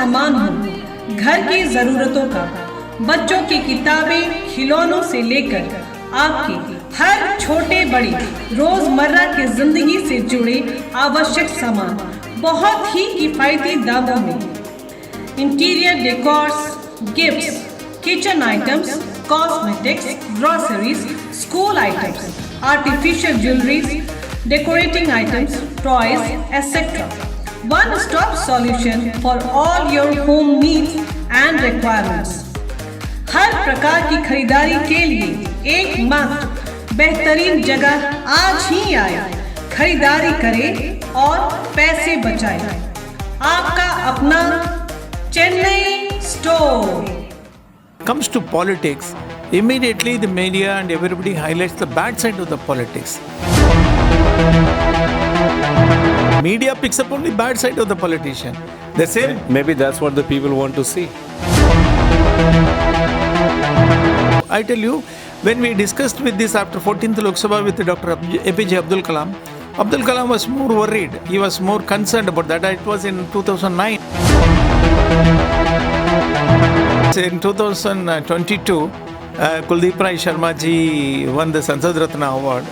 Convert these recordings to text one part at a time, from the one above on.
सामान हो, घर की जरूरतों का, बच्चों की किताबें, खिलौनों से लेकर आपके हर छोटे बड़े रोजमर्रा की जिंदगी से जुड़े आवश्यक सामान बहुत ही किफायती दामों में। Interior decors, gifts, kitchen items, cosmetics, groceries, school items, artificial jewelleries, decorating items, toys, etc. One-stop solution for all your home needs and requirements. हर प्रकार की खरीदारी के लिए एकमात्र बेहतरीन जगह आज ही आए। खरीदारी करें और पैसे बचाएं। आपका अपना Chennai store. Comes to politics, immediately the media and everybody highlights the bad side of the politics. Media picks up only bad side of the politician. They say maybe that's what the people want to see. I tell you, when we discussed with this after 14th Lok Sabha with Dr. APJ Abdul Kalam was more worried. He was more concerned about that. It was in 2009. In 2022, Kuldeep Rai Sharma ji won the Sansad Ratna Award.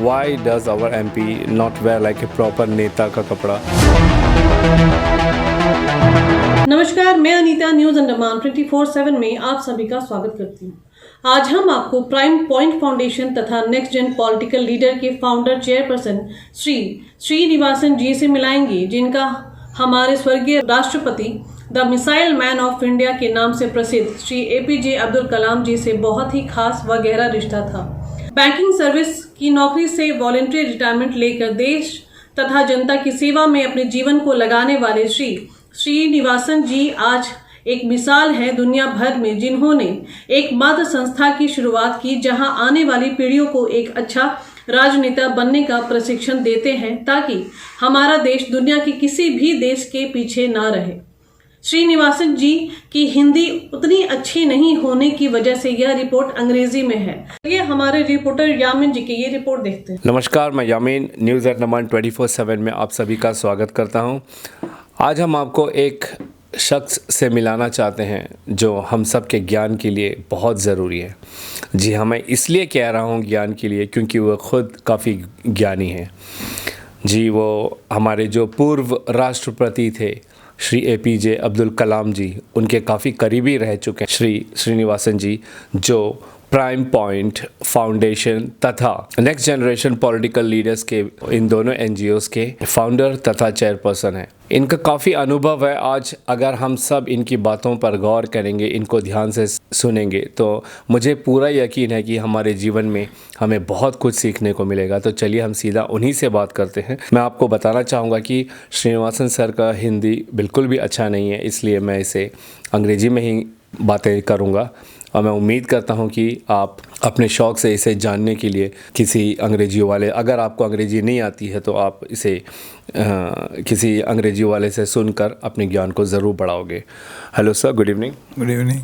Why does our MP not wear like a proper नेता का कपड़ा? नमस्कार, मैं Anita news Andaman 24/7 में आप सभी का स्वागत करती हूँ। आज हम आपको प्राइम पॉइंट फाउंडेशन तथा नेक्स्ट जेन पॉलिटिकल लीडर के फाउंडर चेयरपर्सन श्री श्रीनिवासन जी से मिलाएंगे, जिनका हमारे स्वर्गीय राष्ट्रपति the missile man of India के नाम से प्रसिद्ध श्री एपीजे अब्दुल कलाम जी से बहुत ही खास व गहरा रिश्ता था। बैंकिंग सर्विस की नौकरी से वॉलंटरी रिटायरमेंट लेकर देश तथा जनता की सेवा में अपने जीवन को लगाने वाले श्री श्रीनिवासन जी आज एक मिसाल है दुनिया भर में, जिन्होंने एक मात्र संस्था की शुरुआत की जहां आने वाली पीढ़ियों को एक अच्छा राजनेता बनने का प्रशिक्षण देते हैं ताकि हमारा देश दुनिया के किसी भी देश के पीछे ना रहे। श्रीनिवासन जी की हिंदी उतनी अच्छी नहीं होने की वजह से यह रिपोर्ट अंग्रेजी में है। ये हमारे रिपोर्टर यामीन जी की ये रिपोर्ट देखते हैं। नमस्कार, मैं यामीन न्यूज़ अंडमान 24/7 में आप सभी का स्वागत करता हूं। आज हम आपको एक शख्स से मिलाना चाहते हैं जो हम सब के ज्ञान के लिए बहुत ज़रूरी है। जी हाँ, मैं इसलिए कह रहा हूँ ज्ञान के लिए क्योंकि वह खुद काफ़ी ज्ञानी है। जी, वो हमारे जो पूर्व राष्ट्रपति थे श्री एपीजे अब्दुल कलाम जी, उनके काफ़ी करीबी रह चुके हैं श्री श्रीनिवासन जी, जो प्राइम पॉइंट फाउंडेशन तथा नेक्स्ट जनरेशन पॉलिटिकल लीडर्स के इन दोनों एनजीओस के फाउंडर तथा चेयरपर्सन हैं। इनका काफ़ी अनुभव है। आज अगर हम सब इनकी बातों पर गौर करेंगे, इनको ध्यान से सुनेंगे, तो मुझे पूरा यकीन है कि हमारे जीवन में हमें बहुत कुछ सीखने को मिलेगा। तो चलिए हम सीधा उन्हीं से बात करते हैं। मैं आपको बताना चाहूँगा कि श्रीनिवासन सर का हिंदी बिल्कुल भी अच्छा नहीं है, इसलिए मैं इसे अंग्रेजी में ही बातें करूँगा और मैं उम्मीद करता हूं कि आप अपने शौक़ से इसे जानने के लिए किसी अंग्रेजी वाले, अगर आपको अंग्रेजी नहीं आती है तो आप इसे किसी अंग्रेजी वाले से सुनकर अपने ज्ञान को ज़रूर बढ़ाओगे। Hello sir, good evening. Good evening.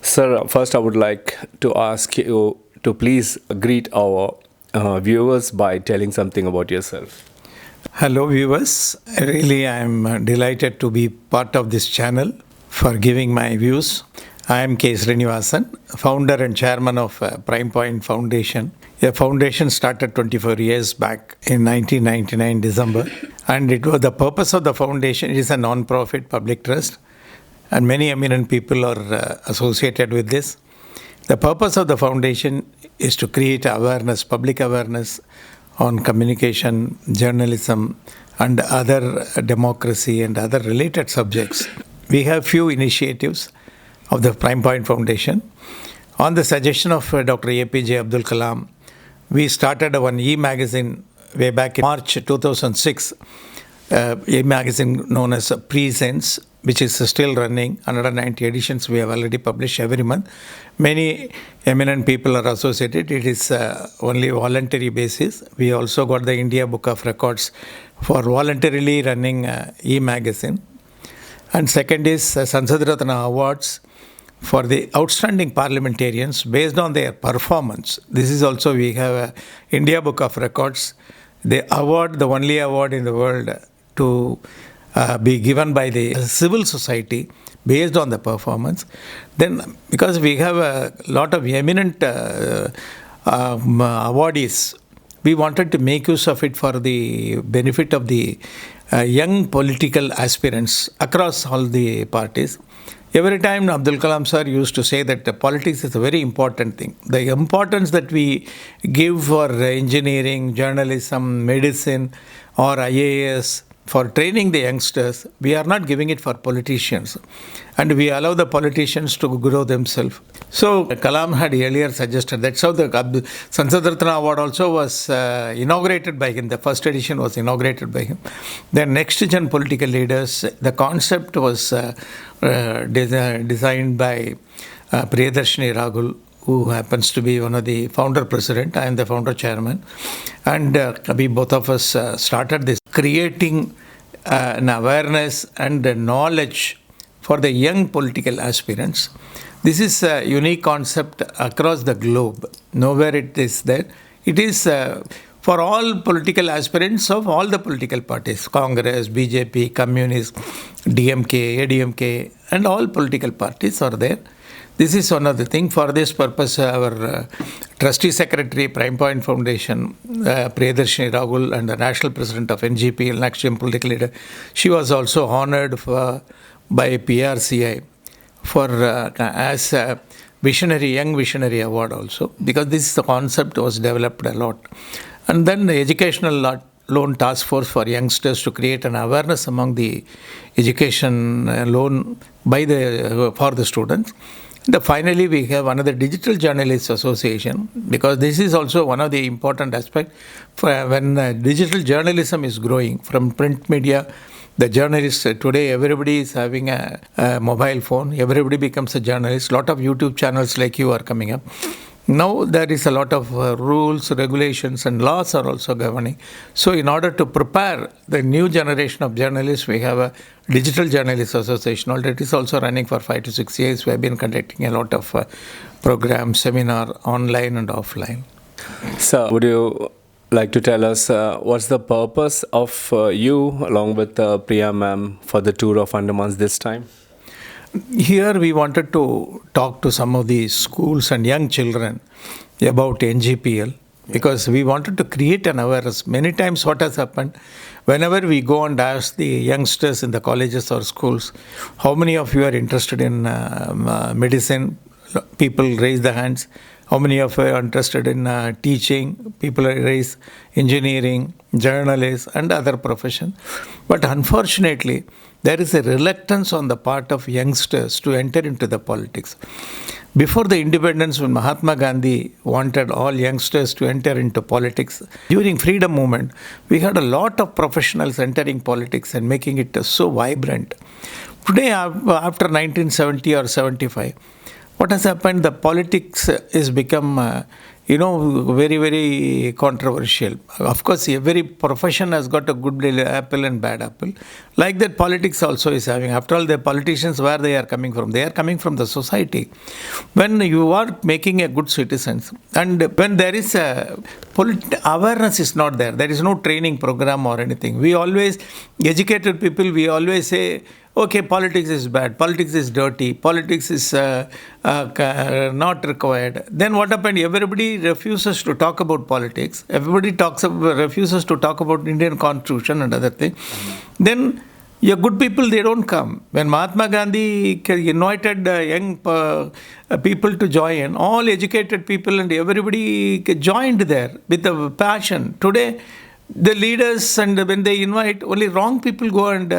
Sir, first I would like to ask you to please greet our viewers by telling something about yourself. Hello viewers, really I am delighted to be part of this channel for giving my views. I am K. Srinivasan, founder and chairman of Prime Point Foundation. A foundation started 24 years back in 1999 December, and it was the purpose of the foundation. It is a non-profit public trust, and many eminent people are associated with this. The purpose of the foundation is to create awareness, public awareness on communication, journalism, and other democracy and other related subjects. We have few initiatives of the Prime Point Foundation. On the suggestion of Dr. APJ Abdul Kalam, we started one e-magazine way back in March 2006, e-magazine known as Presence, which is still running. 190 editions we have already published every month. Many eminent people are associated. It is only voluntary basis. We also got the India Book of Records for voluntarily running e-magazine. And second is Sansad Ratna Awards for the outstanding parliamentarians based on their performance. This is also, we have a India Book of Records the award, the only award in the world to be given by the civil society based on the performance. Then, because we have a lot of eminent awardees, we wanted to make use of it for the benefit of the young political aspirants across all the parties. Every time Abdul Kalam sir used to say that politics is a very important thing. The importance that we give for engineering, journalism, medicine, or IAS, for training the youngsters, we are not giving it for politicians. And we allow the politicians to grow themselves. So Kalam had earlier suggested that's how the Sansad Ratna Award also was inaugurated by him. The first edition was inaugurated by him. Then next gen political leaders, the concept was designed by Priyadarshini Rahul, who happens to be one of the founder president. I am the founder chairman. And we both of us started this, creating an awareness and a knowledge for the young political aspirants. This is a unique concept across the globe. Nowhere it is there. It is for all political aspirants of all the political parties, Congress, BJP, Communist, DMK, ADMK, and all political parties are there. This is one of the things. For this purpose, our trustee secretary, Prime Point Foundation, Priyadarshini Rahul, and the national president of NGP, Next Gen Political Leader, she was also honored by PRCI for as a young visionary award also, because this concept was developed a lot. And then the educational loan task force for youngsters to create an awareness among the education loan for the students. And finally, we have another Digital Journalists Association, because this is also one of the important aspects for when digital journalism is growing from print media. The journalists today, everybody is having a mobile phone. Everybody becomes a journalist. A lot of YouTube channels like you are coming up. Now there is a lot of rules, regulations, and laws are also governing. So in order to prepare the new generation of journalists, we have a Digital Journalists Association. Already it is also running for 5 to 6 years. We have been conducting a lot of programs, seminar, online and offline. So would you like to tell us what's the purpose of you along with Priya ma'am for the tour of Andamans this time? Here we wanted to talk to some of the schools and young children about NGPL, because we wanted to create an awareness. Many times what has happened, whenever we go and ask the youngsters in the colleges or schools, how many of you are interested in medicine? People raise their hands. How many of you are interested in teaching? People raise engineering, journalists, and other professions. But unfortunately, there is a reluctance on the part of youngsters to enter into the politics. Before the independence, when Mahatma Gandhi wanted all youngsters to enter into politics, during freedom movement, we had a lot of professionals entering politics and making it so vibrant. Today, after 1970 or 75, what has happened? The politics is become, very, very controversial. Of course, every profession has got a good apple and bad apple. Like that, politics also is having. After all, the politicians, where they are coming from? They are coming from the society. When you are making a good citizens, and when there is a awareness is not there, there is no training program or anything. We always, educated people, we always say, okay, politics is bad, politics is dirty, politics is not required. Then what happened? Everybody refuses to talk about politics. Everybody refuses to talk about Indian Constitution and other things. Then your good people, they don't come. When Mahatma Gandhi invited young people to join, all educated people and everybody joined there with a passion. Today, the leaders, and when they invite, only wrong people go and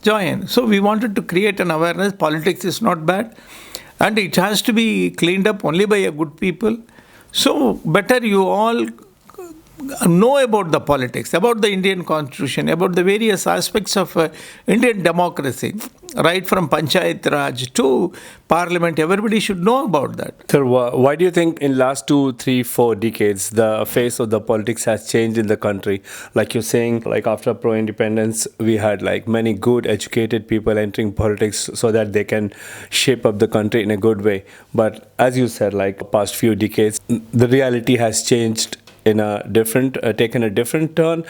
join. So we wanted to create an awareness. Politics is not bad, and it has to be cleaned up only by a good people. So better you all know about the politics, about the Indian Constitution, about the various aspects of Indian democracy, right from Panchayat Raj to Parliament. Everybody should know about that. Sir, why do you think in last 2, 3, 4 decades the face of the politics has changed in the country? Like you're saying, like after pro-independence, we had like many good educated people entering politics so that they can shape up the country in a good way. But as you said, like past few decades, the reality has changed in a different taken a different turn?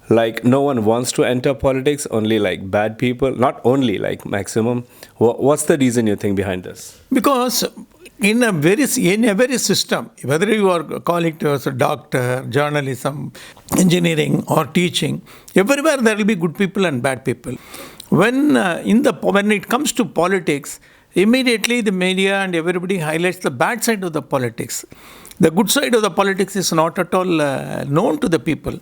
Like no one wants to enter politics, only like bad people, not only like maximum. What's the reason you think behind this? Because in every system, whether you are calling to as a doctor, journalism, engineering, or teaching, everywhere there will be good people and bad people. When it comes to politics, immediately the media and everybody highlights the bad side of the politics. The good side of the politics is not at all known to the people.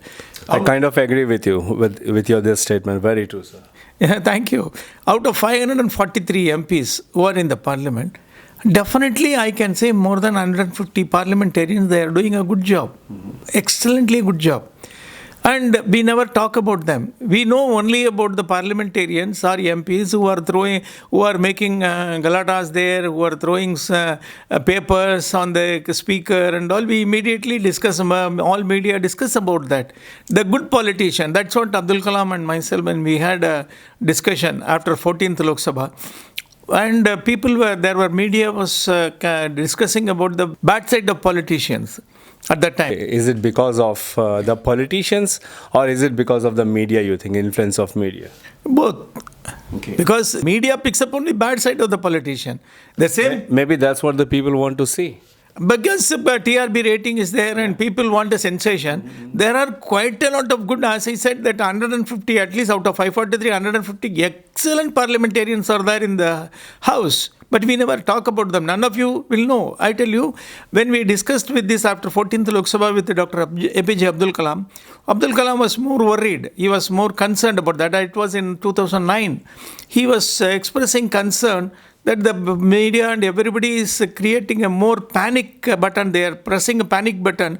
I kind of agree with you with your this statement. Very true, sir. Yeah, thank you. Out of 543 MPs who are in the parliament, definitely I can say more than 150 parliamentarians, they are doing a good job. Excellently good job. And we never talk about them. We know only about the parliamentarians or MPs who are making galatas there, who are throwing papers on the speaker and all. We immediately discuss, all media discuss about that. The good politician, that's what Abdul Kalam and myself, when we had a discussion after 14th Lok Sabha, and media was discussing about the bad side of politicians at that time. Is it because of the politicians, or is it because of the media, you think, influence of media? Both. Okay. Because media picks up only bad side of the politician. The same. Maybe that's what the people want to see. Because TRP rating is there and people want a sensation, there are quite a lot of good, as I said, that 150, at least out of 543, 150 excellent parliamentarians are there in the house. But we never talk about them. None of you will know. I tell you, when we discussed with this after 14th Lok Sabha with Dr. APJ Abdul Kalam was more worried. He was more concerned about that. It was in 2009. He was expressing concern that the media and everybody is creating a more panic button. They are pressing a panic button.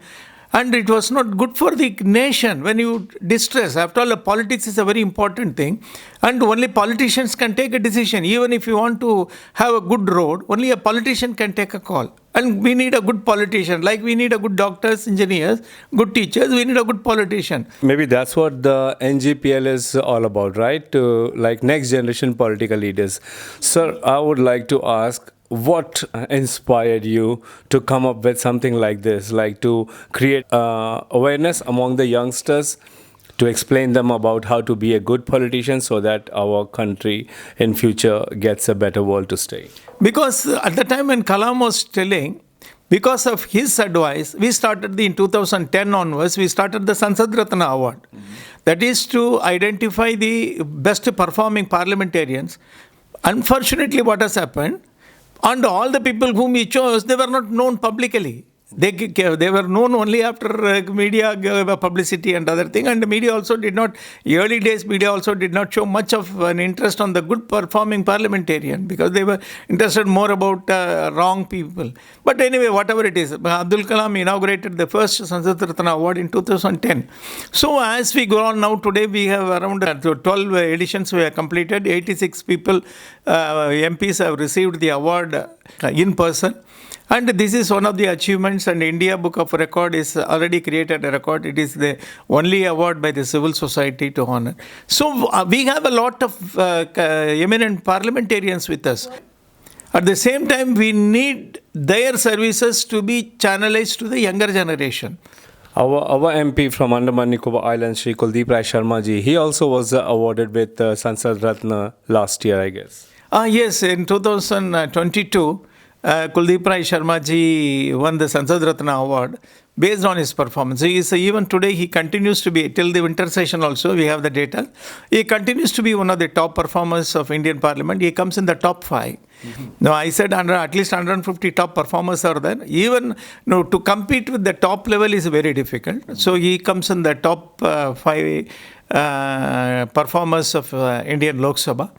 And it was not good for the nation when you distress. After all, politics is a very important thing. And only politicians can take a decision. Even if you want to have a good road, only a politician can take a call. And we need a good politician. Like we need a good doctors, engineers, good teachers, we need a good politician. Maybe that's what the NGPL is all about, right? Like next generation political leaders. Sir, I would like to ask, what inspired you to come up with something like this, like to create awareness among the youngsters, to explain them about how to be a good politician so that our country in future gets a better world to stay? Because at the time when Kalam was telling, because of his advice, we started in 2010 onwards, we started the Sansad Ratna Award. That is to identify the best performing parliamentarians. Unfortunately, what has happened, and all the people whom he chose, they were not known publicly. They were known only after media publicity and other thing. And the media also did not, early days media also did not show much of an interest on the good performing parliamentarian, because they were interested more about wrong people. But anyway, whatever it is, Abdul Kalam inaugurated the first Sansad Ratna Award in 2010. So as we go on now, today we have around 12 editions we have completed. 86 people, MPs have received the award in person. And this is one of the achievements, and India Book of Record is already created a record. It is the only award by the civil society to honor. So we have a lot of eminent parliamentarians with us. At the same time, we need their services to be channelized to the younger generation. Our MP from Andaman Nicobar Islands, Shri Kuldeep Rai Sharma ji, he also was awarded with Sansad Ratna last year, I guess. Yes, in 2022. Kuldeep Rai Sharma ji won the Sansad Ratna Award based on his performance. Even today, he continues to be, till the winter session also, we have the data. He continues to be one of the top performers of Indian Parliament. He comes in the top 5. Now, I said at least 150 top performers are there. Even to compete with the top level is very difficult. So, he comes in the top 5 performers of Indian Lok Sabha.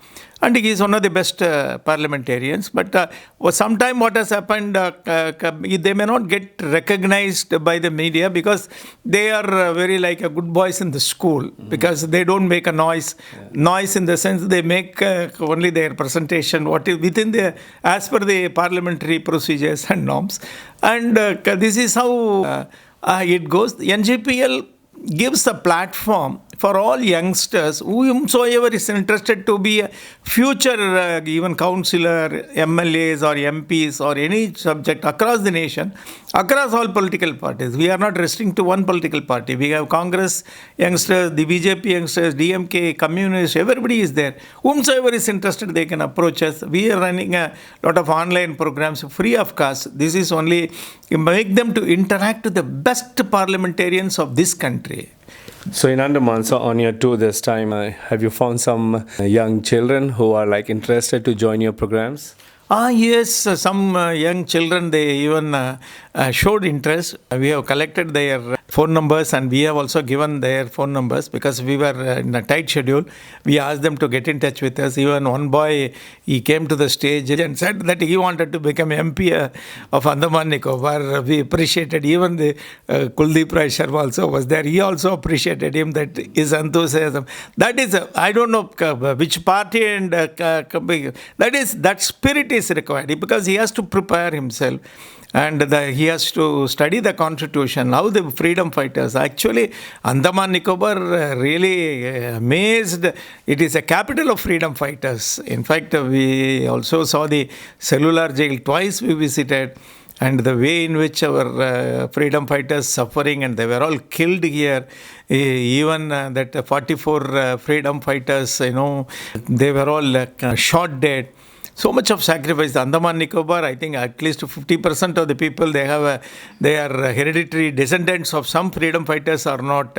And he is one of the best parliamentarians. But sometime what has happened, they may not get recognized by the media because they are very like a good boys in the school, because they don't make a noise. Noise in the sense they make only their presentation, what is within the, as per the parliamentary procedures and norms. And this is how it goes. The NGPL gives a platform for all youngsters, whomsoever is interested to be a future even councillor, MLAs or MPs or any subject across the nation, across all political parties. We are not restricting to one political party. We have Congress youngsters, the BJP youngsters, DMK, communists, everybody is there. Whomsoever is interested, they can approach us. We are running a lot of online programs free of cost. This is only make them to interact with the best parliamentarians of this country. So in Andaman, so on your tour this time, have you found some young children who are like interested to join your programs? Yes, some young children, they even showed interest. We have collected their phone numbers and we have also given their phone numbers because we were in a tight schedule. We asked them to get in touch with us. Even one boy, he came to the stage and said that he wanted to become MP of Andaman Nicobar. We appreciated. Even the Kuldeep Rai Sharma also was there. He also appreciated him, that his enthusiasm. That is, I don't know which party and that spirit is required because he has to prepare himself. And he has to study the constitution, how the freedom fighters. Actually, Andaman Nicobar really amazed. It is a capital of freedom fighters. In fact, we also saw the cellular jail twice we visited. And the way in which our freedom fighters suffering, and they were all killed here. Even that 44 freedom fighters, they were all shot dead. So much of sacrifice. The Andaman Nicobar, I think at least 50% of the people, they are hereditary descendants of some freedom fighters or not.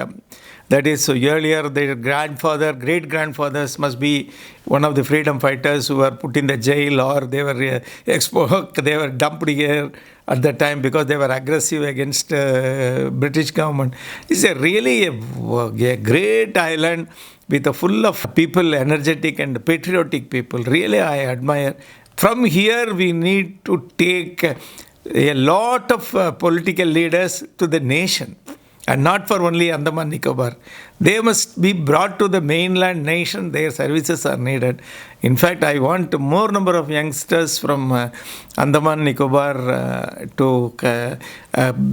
That is, so earlier their grandfather, great-grandfathers must be one of the freedom fighters who were put in the jail, or they were dumped here at that time because they were aggressive against British government. It's really a great island with a full of people, energetic and patriotic people. Really, I admire. From here, we need to take a lot of political leaders to the nation. And not for only Andaman Nicobar. They must be brought to the mainland nation. Their services are needed. In fact, I want more number of youngsters from Andaman Nicobar to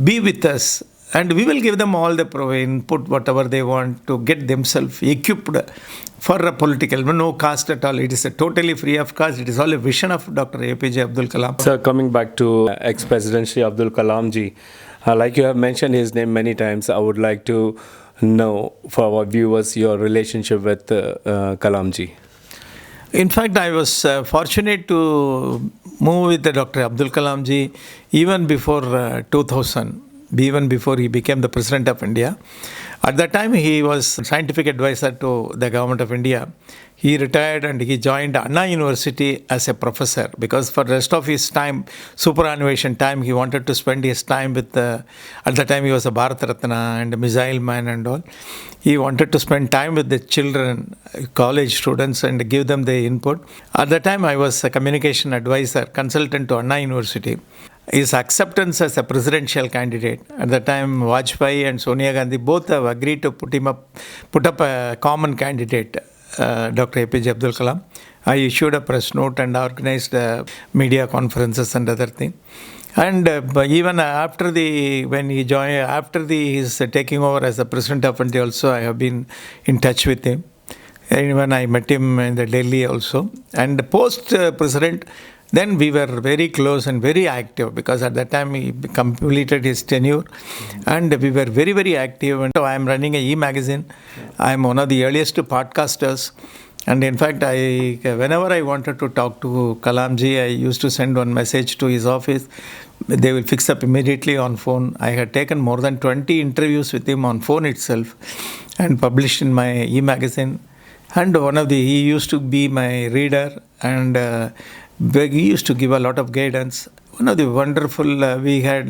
be with us. And we will give them all the input, whatever they want to get themselves equipped for a political, no caste at all. It is a totally free of caste. It is all a vision of Dr. APJ Abdul Kalam. Sir, coming back to ex-President Shri Abdul Kalam ji, like you have mentioned his name many times, I would like to know for our viewers your relationship with Kalam ji. In fact, I was fortunate to move with Dr. Abdul Kalam ji even before 2000. Even before he became the President of India. At that time, he was scientific advisor to the government of India. He retired and he joined Anna University as a professor because for the rest of his time, superannuation time, he wanted to spend his time with, at the time he was a Bharat Ratna and a missile man and all. He wanted to spend time with the children, college students, and give them the input. At that time, I was a communication advisor, consultant to Anna University. His acceptance as a presidential candidate. At the time, Vajpayee and Sonia Gandhi both have agreed to put up a common candidate, Dr. APJ Abdul Kalam. I issued a press note and organized media conferences and other things. And even after when he joined, after his taking over as the President of India also, I have been in touch with him. And when I met him in the Delhi also. And post-President, then we were very close and very active because at that time he completed his tenure and we were very, very active. And so I am running an e-magazine. I am one of the earliest podcasters. And in fact, whenever I wanted to talk to Kalamji, I used to send one message to his office. They will fix up immediately on phone. I had taken more than 20 interviews with him on phone itself and published in my e-magazine. And he used to be my reader and he used to give a lot of guidance. One of the wonderful, we had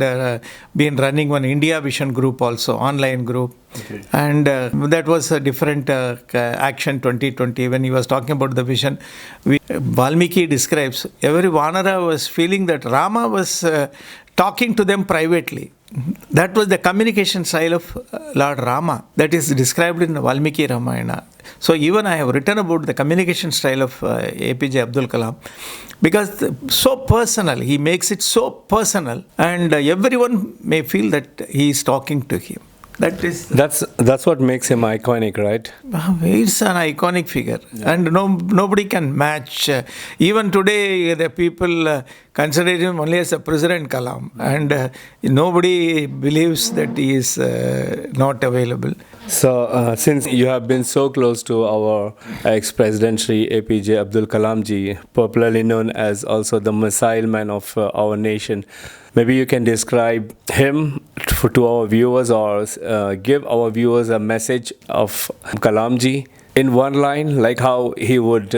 been running one India Vision group also, online group. Okay. And that was a different Action 2020. When he was talking about the vision, Valmiki describes, every Vanara was feeling that Rama was talking to them privately. That was the communication style of Lord Rama that is described in Valmiki Ramayana. So even I have written about the communication style of APJ Abdul Kalam because so personal, he makes it so personal and everyone may feel that he is talking to him. That is, That's what makes him iconic, right? it's an iconic figure, and nobody can match. Even today, the people consider him only as a President Kalam, and nobody believes that he is not available. So, since you have been so close to our ex-president Shri APJ Abdul Kalam ji, popularly known as also the missile man of our nation, maybe you can describe him to our viewers, or give our viewers a message of Kalam ji in one line, like how he would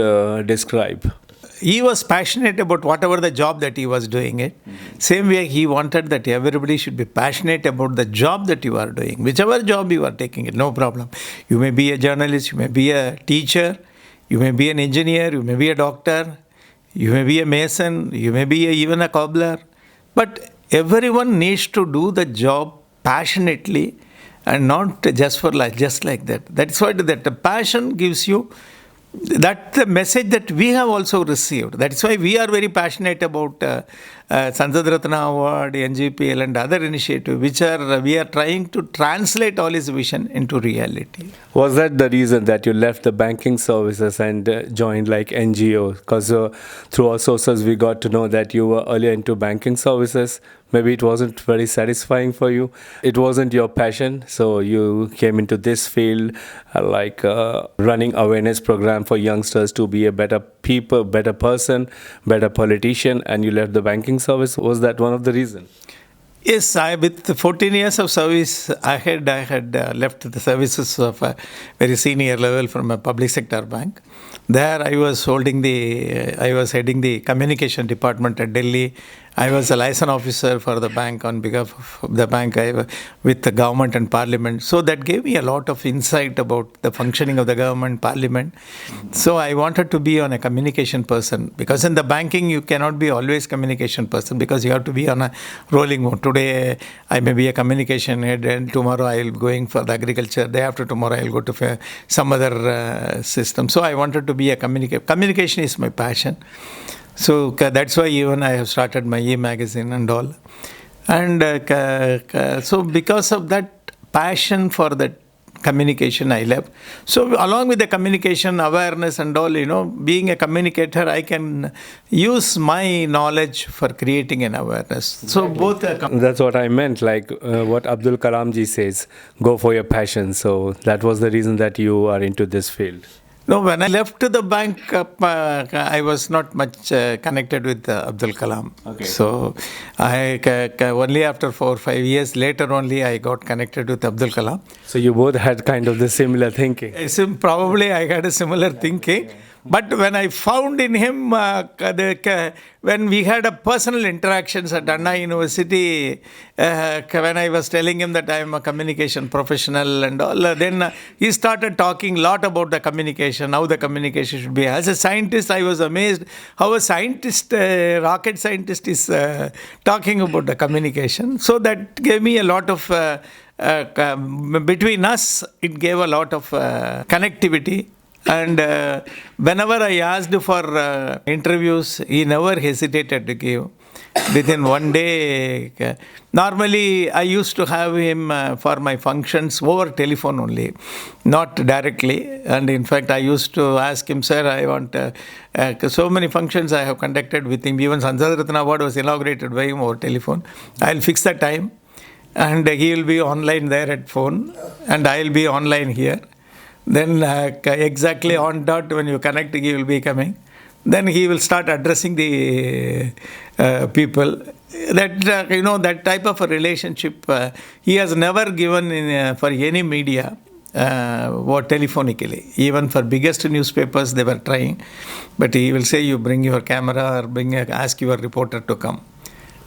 describe. He was passionate about whatever the job that he was doing it. Same way he wanted that everybody should be passionate about the job that you are doing. Whichever job you are taking it, no problem. You may be a journalist, you may be a teacher, you may be an engineer, you may be a doctor, you may be a mason, you may be even a cobbler. But everyone needs to do the job passionately and not just for life, just like that. That's what that the passion gives you. That's the message that we have also received. That's why we are very passionate about Sansad Ratna Award, NGPL and other initiatives, which we are trying to translate all his vision into reality. Was that the reason that you left the banking services and joined like NGO? Because through our sources we got to know that you were earlier into banking services. Maybe it wasn't very satisfying for you. It wasn't your passion, so you came into this field, running awareness program for youngsters to be a better people, better person, better politician, and you left the banking service. Was that one of the reasons? Yes, with 14 years of service, I had left the services of a very senior level from a public sector bank. There I was heading the communication department at Delhi. I was a liaison officer for the bank on behalf of the bank with the government and parliament. So that gave me a lot of insight about the functioning of the government, parliament. So I wanted to be on a communication person, because in the banking you cannot be always communication person, because you have to be on a rolling mode. Today I may be a communication head, and tomorrow I will be going for the agriculture. Day after tomorrow I will go to some other system. So I wanted to be a communication. Communication is my passion. So that's why even I have started my e-magazine and all. And so because of that passion for that communication, I left. So along with the communication, awareness and all, being a communicator, I can use my knowledge for creating an awareness. So both are That's what I meant, like what Abdul Kalam ji says, go for your passion. So that was the reason that you are into this field. No, when I left the bank, I was not much connected with Abdul Kalam. Okay. So I only after 4 or 5 years later only I got connected with Abdul Kalam. So you both had kind of the similar thinking. Probably I had a similar thinking. But when I found in him, when we had a personal interactions at Anna University, when I was telling him that I am a communication professional and all, then he started talking a lot about the communication, how the communication should be. As a scientist, I was amazed how a scientist, rocket scientist is talking about the communication. So that gave me a lot of, between us, it gave a lot of connectivity. And whenever I asked for interviews, he never hesitated to give. Within one day, normally I used to have him for my functions over telephone only, not directly. And in fact, I used to ask him, sir, I want so many functions I have conducted with him. Even Sansad Ratna Award was inaugurated by him over telephone. I'll fix the time, and he will be online there at phone, and I'll be online here. Then exactly on dot when you connect, he will be coming. Then he will start addressing the people. That that type of a relationship he has never given for any media or telephonically. Even for biggest newspapers they were trying, but he will say, you bring your camera or ask your reporter to come.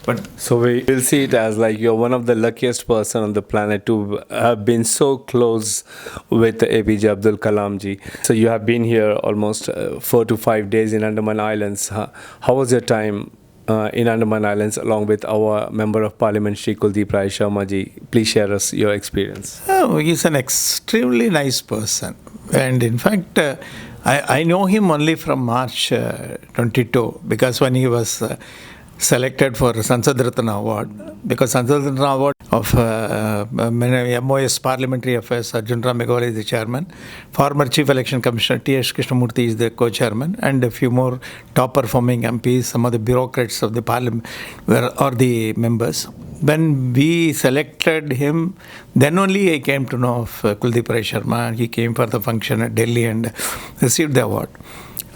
But so we will see it as like you're one of the luckiest person on the planet to have been so close with APJ Abdul Kalam ji. So you have been here almost 4 to 5 days in Andaman Islands. How was your time in Andaman Islands along with our Member of Parliament Shri Kuldeep Rai Sharma ji? Please share us your experience. Oh, he's an extremely nice person. And in fact, I know him only from March 22, because when he was selected for Sansad Ratna Award because Sansad Ratna Award of MOS Parliamentary Affairs, Arjun Ram Meghwal is the chairman. Former Chief Election Commissioner T.S. Krishnamurthy is the co-chairman, and a few more top-performing MPs, some of the bureaucrats of the parliament are the members. When we selected him, then only I came to know of Kuldeep Rai Sharma. He came for the function at Delhi and received the award.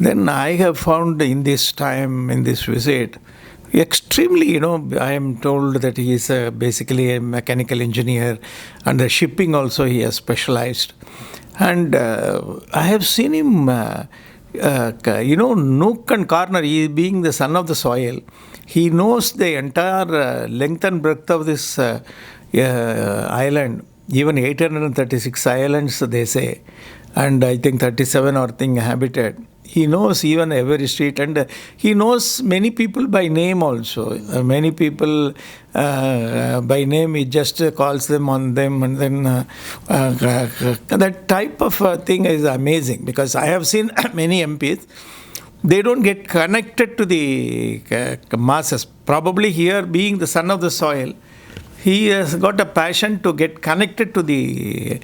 Then I have found in this time, in this visit, extremely, I am told that he is basically a mechanical engineer, and the shipping also he has specialized. And I have seen him, nook and corner, he being the son of the soil. He knows the entire length and breadth of this island, even 836 islands, they say, and I think 37 or thing habited. He knows even every street, and he knows many people by name also. Many people by name, he just calls them on them, and then that type of thing is amazing, because I have seen many MPs, they don't get connected to the masses. Probably here, being the son of the soil, he has got a passion to get connected to the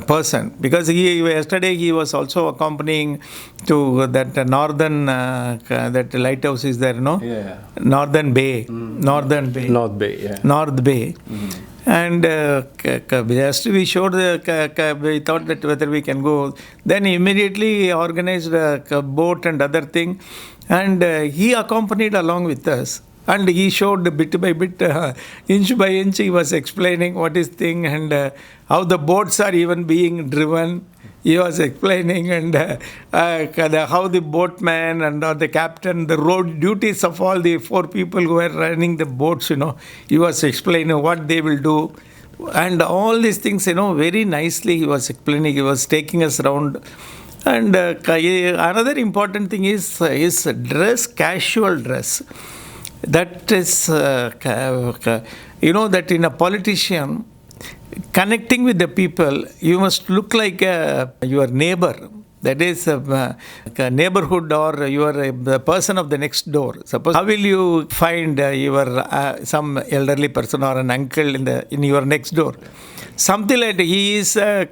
person, because yesterday he was also accompanying to that northern that lighthouse is there, Northern Bay, North Bay. And just we showed we thought that whether we can go. Then immediately organized a boat and other thing, and he accompanied along with us. And he showed bit by bit, inch by inch, he was explaining what is thing, and how the boats are even being driven. He was explaining, and how the boatman and the captain, the road duties of all the 4 people who were running the boats, he was explaining what they will do. And all these things, very nicely he was explaining. He was taking us around. And another important thing is his dress, casual dress. That is, that in a politician, connecting with the people, you must look like your neighbor. That is a neighborhood, or you are the person of the next door. Suppose, how will you find your some elderly person or an uncle in your next door? Something like that. He is a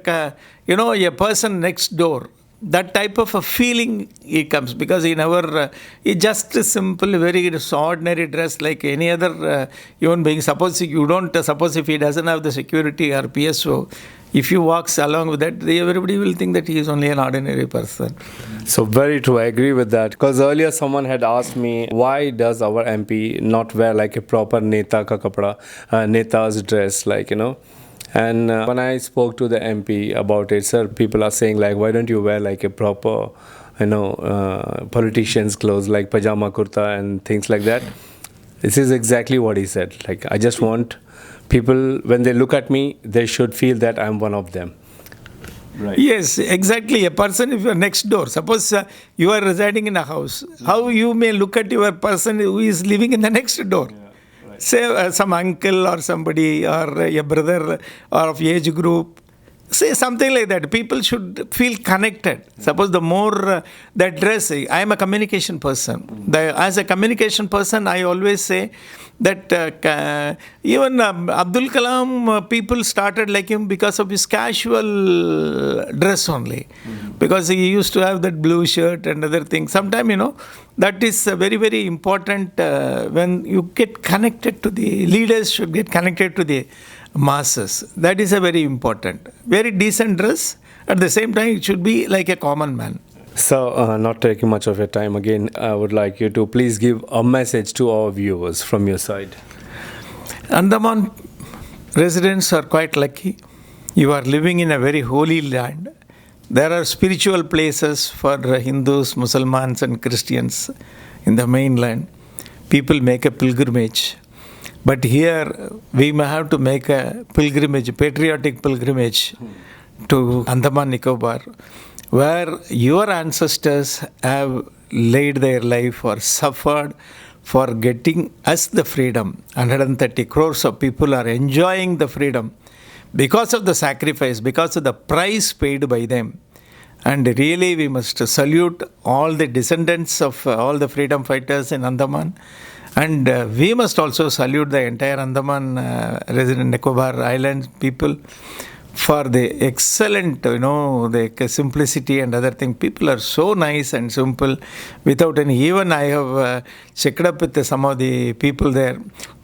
person next door. That type of a feeling he comes, because he never, he just a simple, very ordinary dress like any other human being. Suppose if he doesn't have the security or PSO, if he walks along with that, everybody will think that he is only an ordinary person. So very true, I agree with that. Because earlier someone had asked me, why does our MP not wear like a proper neta ka kapda, neta's dress, And when I spoke to the MP about it, sir, people are saying like, why don't you wear like a proper, politician's clothes like pajama kurta and things like that. This is exactly what he said. Like, I just want people, when they look at me, they should feel that I'm one of them. Right. Yes, exactly. A person, if you are next door, suppose you are residing in a house, how you may look at your person who is living in the next door. Say some uncle or somebody, or a brother or of age group. Say something like that. People should feel connected. Suppose the more that dress, I am a communication person. As a communication person, I always say that even Abdul Kalam, people started like him because of his casual dress only. Because he used to have that blue shirt and other things. Sometimes, that is very, very important when you get connected to the leaders, should get connected to the masses. That is a very important. Very decent dress. At the same time, it should be like a common man. So, not taking much of your time again, I would like you to please give a message to our viewers from your side. Andaman residents are quite lucky. You are living in a very holy land. There are spiritual places for Hindus, Muslims and Christians in the mainland. People make a pilgrimage. But here we may have to make a pilgrimage, patriotic pilgrimage to Andaman Nicobar, where your ancestors have laid their life or suffered for getting us the freedom. 130 crores of people are enjoying the freedom because of the sacrifice, because of the price paid by them. And really we must salute all the descendants of all the freedom fighters in Andaman. And we must also salute the entire Andaman resident Nicobar Island people for the excellent, the simplicity and other thing. People are so nice and simple without any. Even I have checked up with some of the people there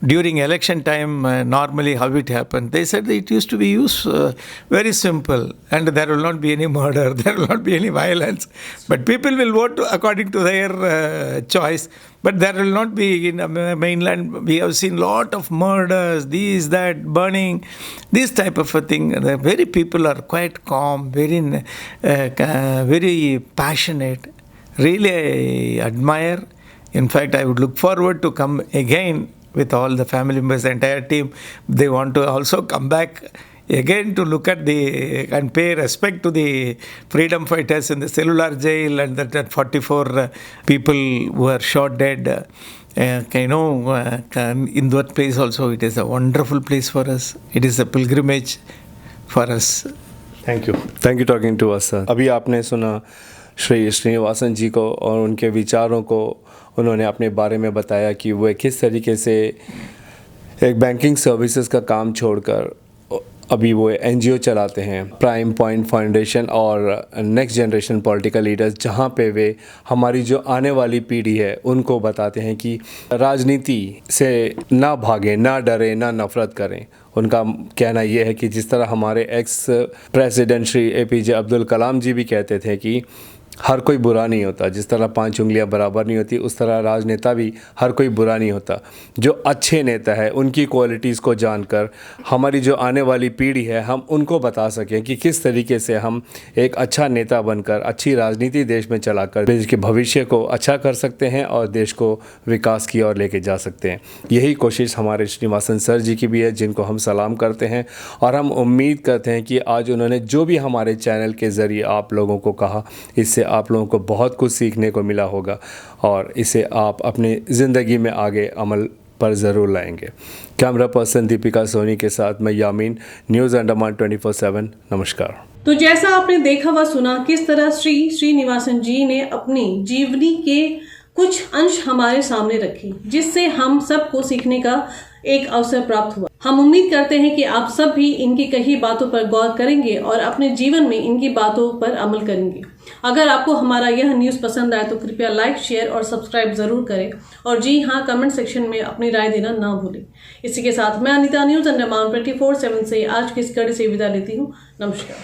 during election time. Normally, how it happened? They said that it used to be used very simple, and there will not be any murder, there will not be any violence. But people will vote according to their choice. But there will not be in mainland. We have seen lot of murders, these, that, burning, this type of a thing. The very people are quite calm, very passionate. Really, I admire. In fact, I would look forward to come again with all the family members, the entire team. They want to also come back again to look at and pay respect to the freedom fighters in the cellular jail, and that 44 people who are shot dead. In that place also, it is a wonderful place for us. It is a pilgrimage for us. Thank you talking to us sir. अभी आपने सुना श्री श्रीनिवासन जी को और उनके विचारों को। उन्होंने अपने बारे में बताया कि वो किस तरीके से एक बैंकिंग सर्विसेज का काम छोड़कर अभी वो एनजीओ चलाते हैं, प्राइम पॉइंट फाउंडेशन और नेक्स्ट जनरेशन पॉलिटिकल लीडर्स, जहाँ पे वे हमारी जो आने वाली पीढ़ी है उनको बताते हैं कि राजनीति से ना भागें, ना डरें, ना नफ़रत करें। उनका कहना यह है कि जिस तरह हमारे ex president Shri APJ Abdul Kalam ji भी कहते थे कि हर कोई बुरा नहीं होता, जिस तरह 5 उंगलियां बराबर नहीं होती, उस तरह राजनेता भी हर कोई बुरा नहीं होता। जो अच्छे नेता है उनकी क्वालिटीज़ को जानकर हमारी जो आने वाली पीढ़ी है हम उनको बता सकें कि किस तरीके से हम एक अच्छा नेता बनकर अच्छी राजनीति देश में चलाकर देश के भविष्य को अच्छा कर सकते हैं और देश को विकास की ओर लेके जा सकते हैं। यही कोशिश हमारे श्रीनिवासन सर जी की भी है, जिनको हम सलाम करते हैं। और हम उम्मीद करते हैं कि आज उन्होंने जो भी हमारे चैनल के ज़रिए आप लोगों को कहा, इससे आप लोगों को बहुत कुछ सीखने को मिला होगा और इसे आप अपनी ज़िंदगी में आगे अमल पर ज़रूर लाएंगे। कैमरा पर्सन दीपिका सोनी के साथ मैं यामीन, न्यूज़ अंडमान 24/7। नमस्कार। तो जैसा आपने देखा व सुना किस तरह श्री श्रीनिवासन जी ने अपनी जीवनी के कुछ अंश हमारे सामने रखे, जिससे हम सबको सीखने का एक अवसर प्राप्त हुआ। हम उम्मीद करते हैं कि आप सब भी इनकी कही बातों पर गौर करेंगे और अपने जीवन में इनकी बातों पर अमल करेंगे। अगर आपको हमारा यह न्यूज़ पसंद आए तो कृपया लाइक, शेयर और सब्सक्राइब जरूर करें और जी हाँ, कमेंट सेक्शन में अपनी राय देना ना भूलें। इसी के साथ मैं अनीता न्यूज़ अंडमान 24/7 से आज की इस कड़ी से विदा लेती हूँ। नमस्कार।